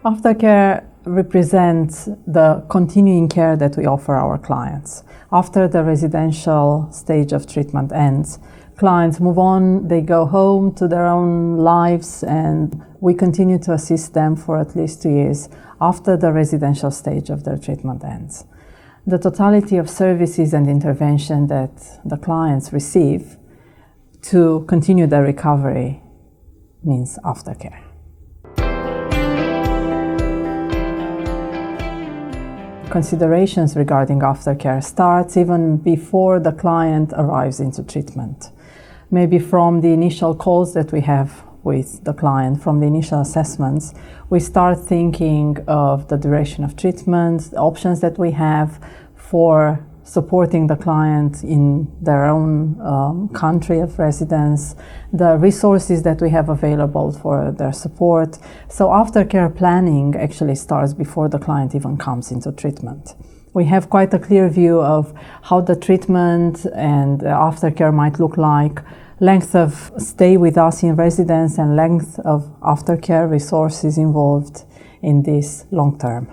Aftercare represents the continuing care that we offer our clients. After the residential stage of treatment ends, clients move on, they go home to their own lives, and we continue to assist them for at least 2 years after the residential stage of their treatment ends. The totality of services and intervention that the clients receive to continue their recovery means aftercare. Considerations regarding aftercare starts even before the client arrives into treatment. Maybe from the initial calls that we have with the client, from the initial assessments, we start thinking of the duration of treatment, the options that we have for supporting the client in their own country of residence, the resources that we have available for their support. So aftercare planning actually starts before the client even comes into treatment. We have quite a clear view of how the treatment and aftercare might look like, length of stay with us in residence and length of aftercare resources involved in this long term.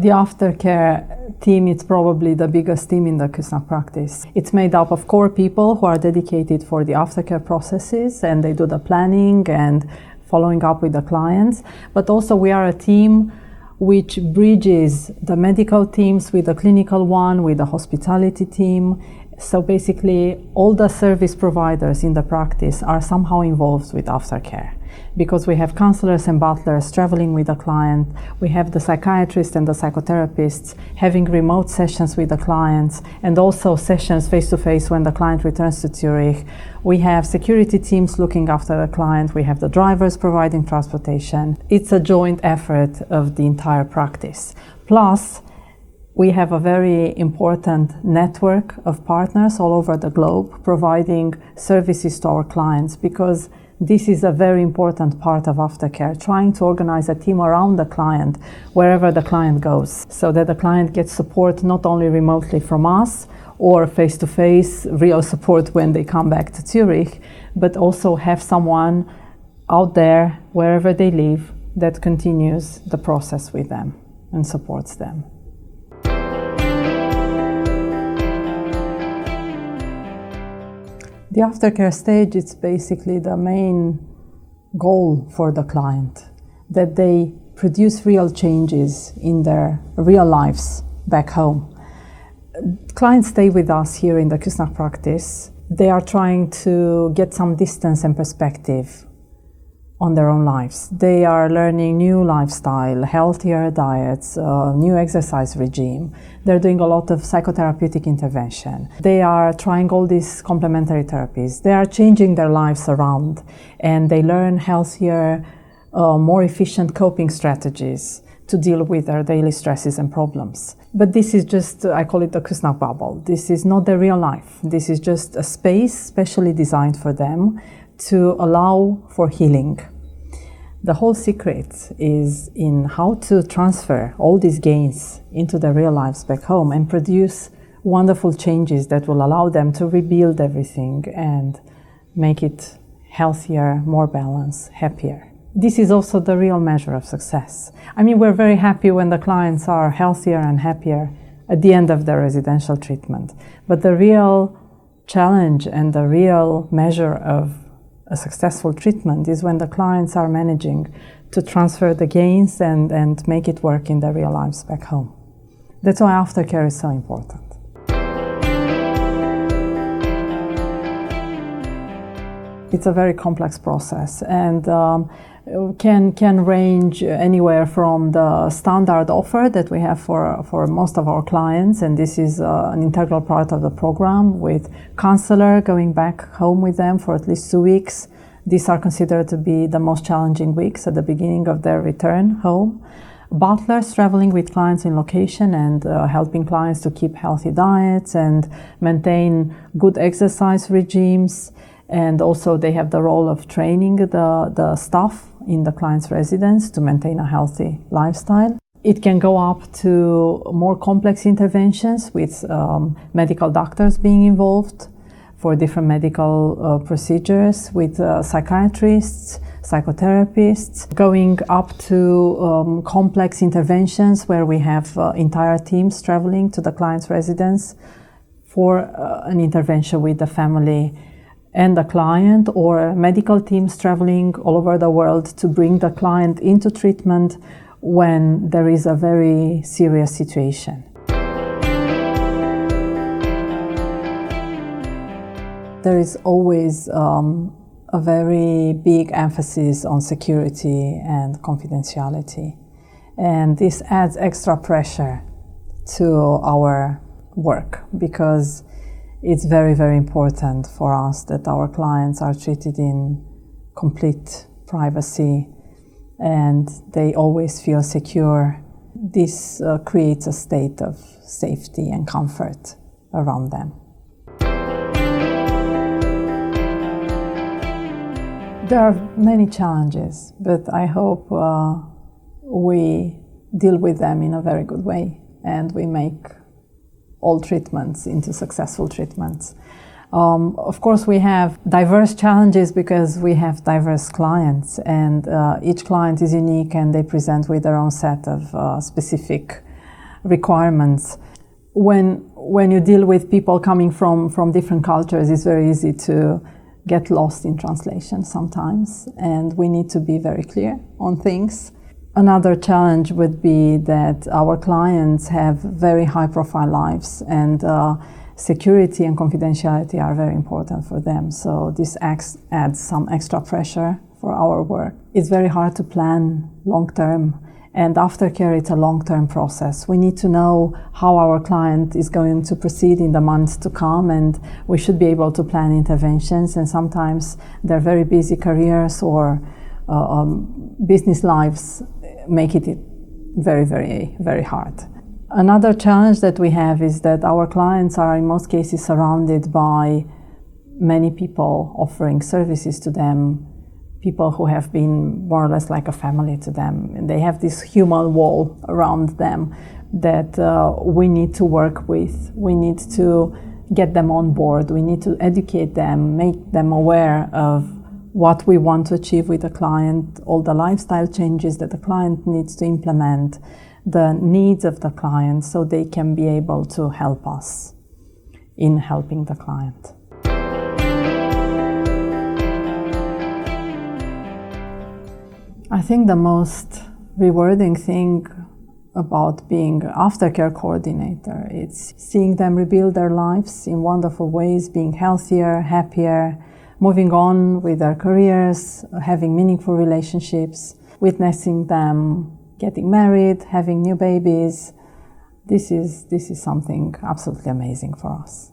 The aftercare team is probably the biggest team in the Kusnacht Practice. It's made up of core people who are dedicated for the aftercare processes, and they do the planning and following up with the clients. But also we are a team which bridges the medical teams with the clinical one, with the hospitality team. So basically all the service providers in the practice are somehow involved with aftercare. Because we have counselors and butlers traveling with the client, we have the psychiatrists and the psychotherapists having remote sessions with the clients, and also sessions face-to-face when the client returns to Zurich. We have security teams looking after the client, we have the drivers providing transportation. It's a joint effort of the entire practice. Plus, we have a very important network of partners all over the globe providing services to our clients, because this is a very important part of aftercare, trying to organize a team around the client wherever the client goes, so that the client gets support not only remotely from us or face-to-face real support when they come back to Zurich, but also have someone out there wherever they live that continues the process with them and supports them. The aftercare stage is basically the main goal for the client, that they produce real changes in their real lives back home. Clients stay with us here in the Kusnacht Practice. They are trying to get some distance and perspective on their own lives. They are learning new lifestyle, healthier diets, new exercise regime. They're doing a lot of psychotherapeutic intervention. They are trying all these complementary therapies. They are changing their lives around, and they learn healthier, more efficient coping strategies to deal with their daily stresses and problems. But this is just, I call it the Kusnacht bubble. This is not their real life. This is just a space specially designed for them to allow for healing. The whole secret is in how to transfer all these gains into their real lives back home and produce wonderful changes that will allow them to rebuild everything and make it healthier, more balanced, happier. This is also the real measure of success. I mean, we're very happy when the clients are healthier and happier at the end of their residential treatment. But the real challenge and the real measure of a successful treatment is when the clients are managing to transfer the gains and make it work in their real lives back home. That's why aftercare is so important. It's a very complex process, and can range anywhere from the standard offer that we have for most of our clients, and this is an integral part of the program, with counselor going back home with them for at least 2 weeks. These are considered to be the most challenging weeks at the beginning of their return home. Butlers traveling with clients in location and helping clients to keep healthy diets and maintain good exercise regimes. And also they have the role of training the staff in the client's residence to maintain a healthy lifestyle. It can go up to more complex interventions with medical doctors being involved for different medical procedures with psychiatrists, psychotherapists, going up to complex interventions where we have entire teams traveling to the client's residence for an intervention with the family and the client, or medical teams traveling all over the world to bring the client into treatment when there is a very serious situation. There is always a very big emphasis on security and confidentiality, and this adds extra pressure to our work because it's very, very important for us that our clients are treated in complete privacy and they always feel secure. This creates a state of safety and comfort around them. There are many challenges, but I hope we deal with them in a very good way and we make all treatments into successful treatments. Of course, we have diverse challenges because we have diverse clients, and each client is unique and they present with their own set of specific requirements. When you deal with people coming from different cultures, it's very easy to get lost in translation sometimes, and we need to be very clear on things. Another challenge would be that our clients have very high-profile lives, and security and confidentiality are very important for them. So this adds some extra pressure for our work. It's very hard to plan long-term, and aftercare is a long-term process. We need to know how our client is going to proceed in the months to come, and we should be able to plan interventions. And sometimes their very busy careers or business lives make it very, very, very hard. Another challenge that we have is that our clients are in most cases surrounded by many people offering services to them, people who have been more or less like a family to them. And they have this human wall around them that we need to work with. We need to get them on board. We need to educate them, make them aware of what we want to achieve with the client, all the lifestyle changes that the client needs to implement, the needs of the client, so they can be able to help us in helping the client. I think the most rewarding thing about being aftercare coordinator is seeing them rebuild their lives in wonderful ways, being healthier, happier, moving on with their careers, having meaningful relationships, witnessing them getting married, having new babies. This is something absolutely amazing for us.